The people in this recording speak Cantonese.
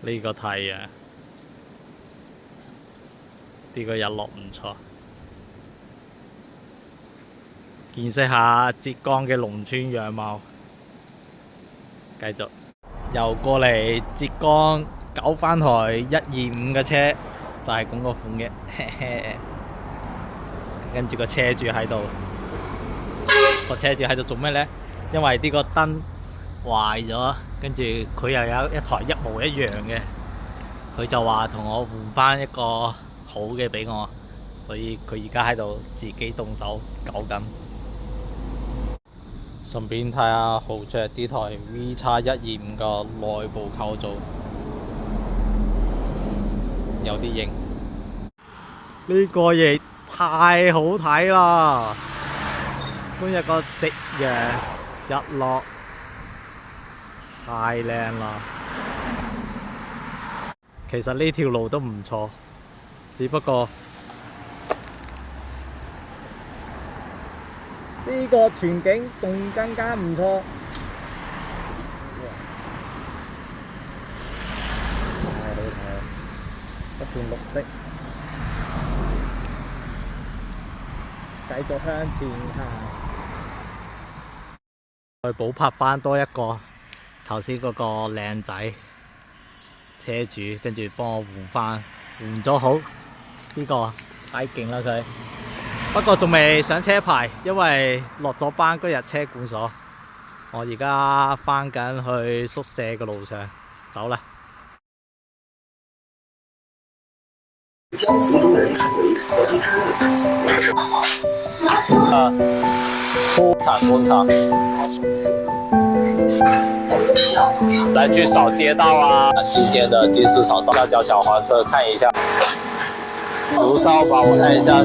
呢個太陽，呢個日落唔錯。見識下浙江嘅農村樣貌。繼續又過嚟浙江九番台125嘅車，就係咁個款嘅。跟住個車主喺度，個車主喺度做咩呢？因為呢個燈壞咗，跟住佢又有一台一模一樣嘅，佢就話同我換翻一個好嘅俾我，所以佢而家喺度自己動手搞緊。順便睇下豪爵呢台 VX125嘅內部構造，有啲型。呢個亦太好睇啦！今日個夕陽日落太靚啦。其實呢條路都唔錯，只不過呢個全景仲更加唔錯。太好睇啦！一片綠色，繼續向前行。再補拍翻多一個頭先嗰個靚仔車主，跟住幫我換咗好。呢個太勁啦佢！不過仲未上車牌，因為落咗班嗰日車管所。我而家返緊去宿舍嘅路上，走啦。工廠，来去扫街道啊，新建的金丝草道，要叫小黄车看一下。竹扫把我看一下。